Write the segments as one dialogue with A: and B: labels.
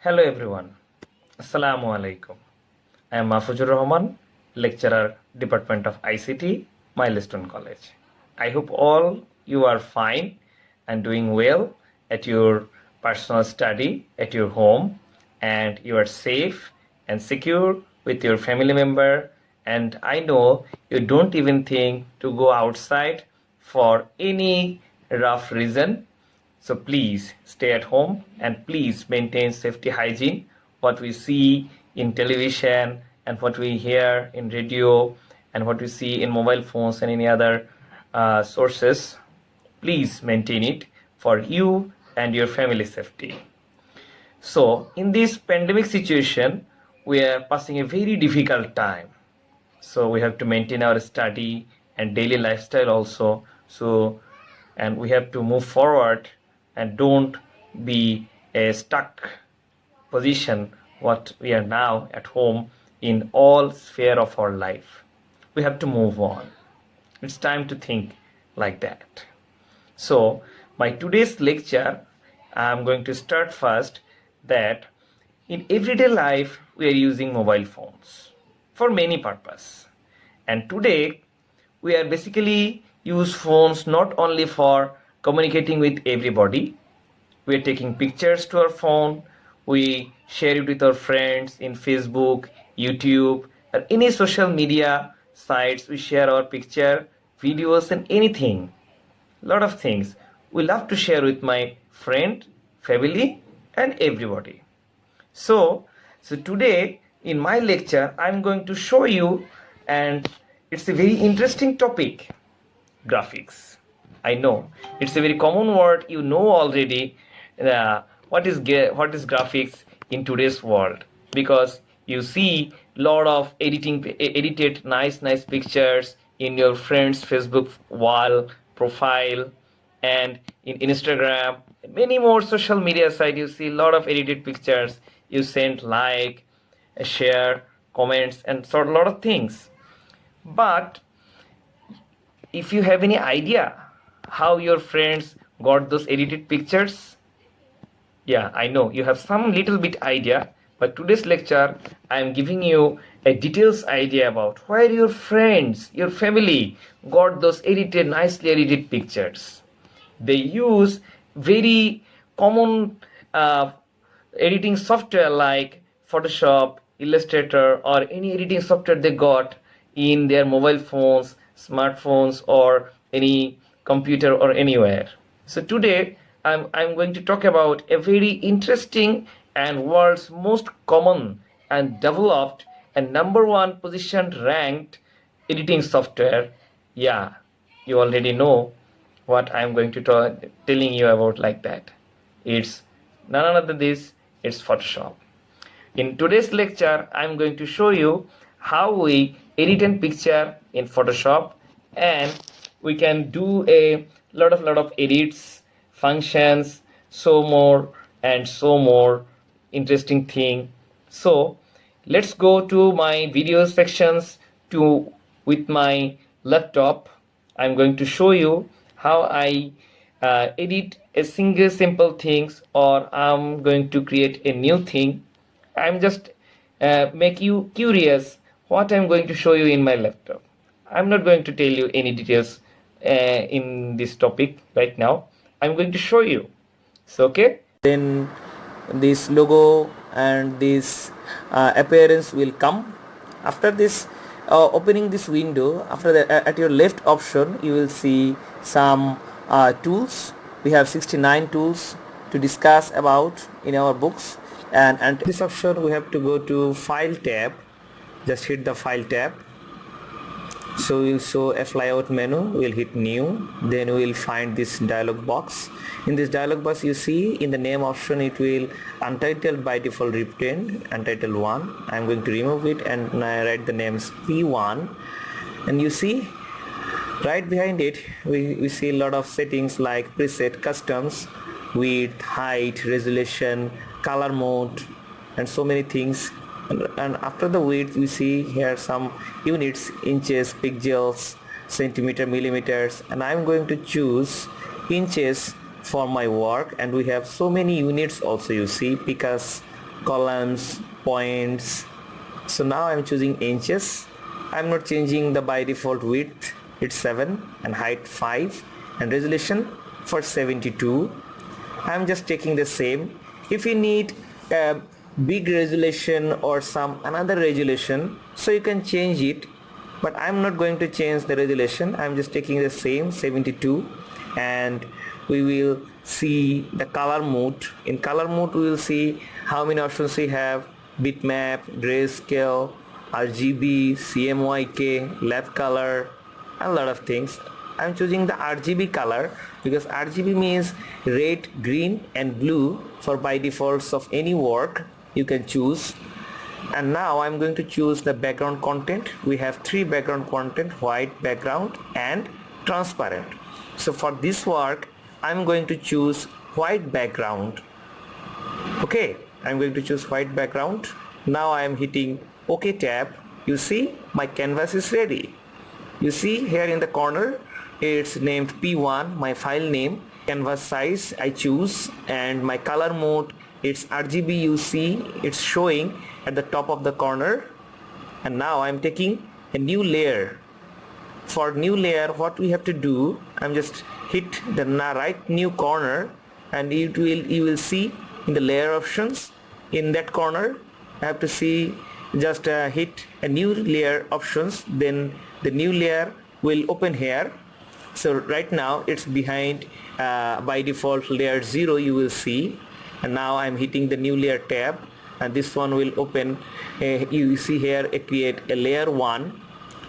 A: Hello everyone. Assalamu alaikum. I am Mahfuzur Rahman, lecturer, Department of ICT, Milestone College. I hope all you are fine and doing well at your personal study at your home, and you are safe and secure with your family member, and I know you don't even think to go outside for any rough reason, so please stay at home and please maintain safety hygiene. What we see in television and what we hear in radio and what we see in mobile phones and any other sources, please maintain it for you and your family safety. So in this pandemic situation, we are passing a very difficult time. So we have to maintain our study and daily lifestyle also. So, and we have to move forward and don't be a stuck position what we are now at home in all sphere of our life. We have to move on. It's time to think like that. So my today's lecture, I'm going to start first that in everyday life we are using mobile phones for many purpose, and today we are basically use phones not only for communicating with everybody. We are taking pictures to our phone, we share it with our friends in Facebook, YouTube, or any social media sites. We share our picture, videos, and anything, lot of things we love to share with my friend, family, and everybody. So today in my lecture I'm going to show you, and it's a very interesting topic, graphics. I know it's a very common word, you know already. What is graphics in today's world, because you see lot of edited nice pictures in your friend's Facebook wall profile and in Instagram, many more social media sites. You see a lot of edited pictures, you send like, share, comments, and sort of lot of things. But if you have any idea how your friends got those edited pictures, yeah, I know you have some little bit idea, but today's lecture I am giving you a details idea about where your friends, your family got those nicely edited pictures. They use very common editing software like Photoshop, Illustrator, or any editing software they got in their mobile phones, smartphones, or any computer or anywhere. So today I'm going to talk about a very interesting and world's most common and developed and number one position ranked editing software. Yeah, you already know what I'm going to telling you about like that. It's none other than this, it's Photoshop. In today's lecture, I'm going to show you how we edit a picture in Photoshop, and we can do a lot of edits, functions, so more interesting thing. So let's go to my video sections to with my laptop. I'm going to show you how I edit a single simple things, or I'm going to create a new thing. I'm just make you curious what I'm going to show you in my laptop. I'm not going to tell you any details in this topic right now. I'm going to show you. So okay.
B: Then this logo and this appearance will come. After this, opening this window, after that, at your left option you will see some tools. We have 69 tools to discuss about in our books, and this option we have to go to File tab. Just hit the File tab. So we'll show a flyout menu, we'll hit new, then we'll find this dialog box. In this dialog box you see in the name option it will untitled by default retained, untitled 1. I'm going to remove it and I write the names P1, and you see right behind it we see a lot of settings like preset, customs, width, height, resolution, color mode, and so many things. And after the width we see here some units, inches, pixels, centimeter, millimeters, and I'm going to choose inches for my work. And we have so many units also, you see, because columns, points. So now I'm choosing inches. I'm not changing the by default width, it's 7 and height 5 and resolution for 72. I'm just taking the same. If you need a big resolution or some another resolution, so you can change it, but I'm not going to change the resolution. I'm just taking the same 72, and we will see the color mode. In color mode we will see how many options we have: bitmap, grayscale, RGB, CMYK, lab color, a lot of things. I'm choosing the RGB color because RGB means red, green and blue. For by defaults of any work you can choose. And now I'm going to choose the background content. We have 3 background content: white background and transparent. So for this work I'm going to choose white background. Okay, I'm going to choose white background. Now I am hitting OK tab. You see my canvas is ready. You see here in the corner it's named P1, my file name. Canvas size I choose, and my color mode it's RGB. You see it's showing at the top of the corner. And now I'm taking a new layer. For new layer, what we have to do, I'm just hit the right new corner, and you will see in the layer options in that corner I have to see just hit a new layer options, then the new layer will open here. So right now it's behind by default layer 0, you will see, and now I'm hitting the new layer tab, and this one will open. You see here create a layer 1.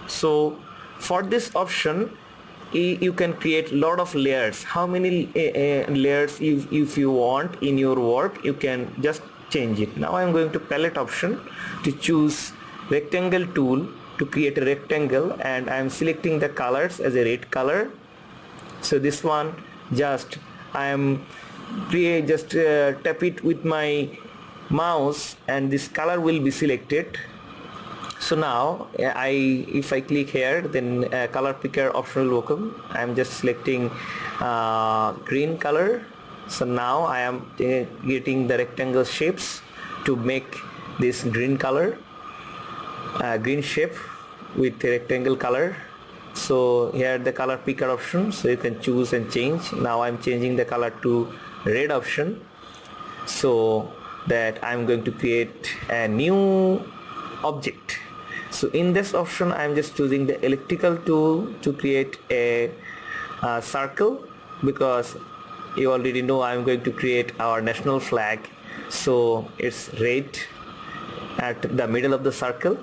B: So for this option you can create lot of layers. How many layers if you want in your work, you can just change it. Now I'm going to palette option to choose rectangle tool to create a rectangle, and I'm selecting the colors as a red color. So this one just I am tap it with my mouse and this color will be selected. So now if I click here, then color picker option will open. I'm just selecting green color. So now I am getting the rectangle shapes to make this green color, green shape with rectangle color. So here the color picker option, so you can choose and change. Now I'm changing the color to red option, so that I'm going to create a new object. So in this option I'm just choosing the elliptical tool to create a circle, because you already know I'm going to create our national flag, so it's red at the middle of the circle.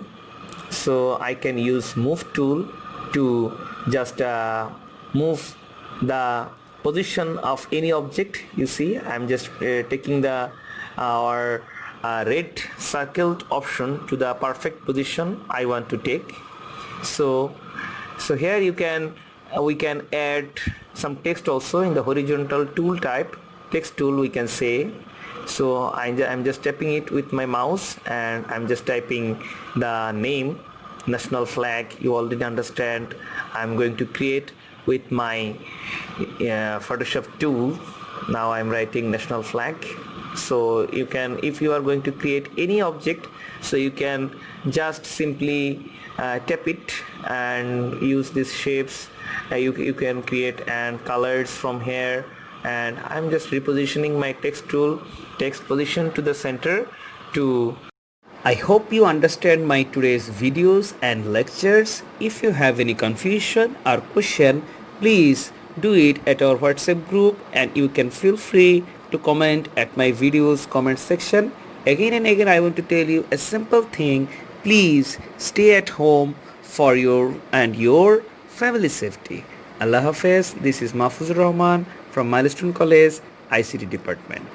B: So I can use move tool to just move the position of any object. You see I'm just taking the our red circled option to the perfect position I want to take. So here you can we can add some text also in the horizontal tool type, text tool we can say. So I'm just tapping it with my mouse, and I'm just typing the name national flag. You already understand I'm going to create with my Photoshop tool. Now I'm writing national flag. So you can, if you are going to create any object, so you can just simply tap it and use these shapes. You can create and colors from here, and I'm just repositioning my text tool, text position to the center to. I hope you understand my today's videos and lectures. If you have any confusion or question, please do it at our WhatsApp group, and you can feel free to comment at my videos comment section. Again and again I want to tell you a simple thing: please stay at home for your and your family safety. Allah Hafiz. This is Mahfuzur Rahman from Milestone College ICT department.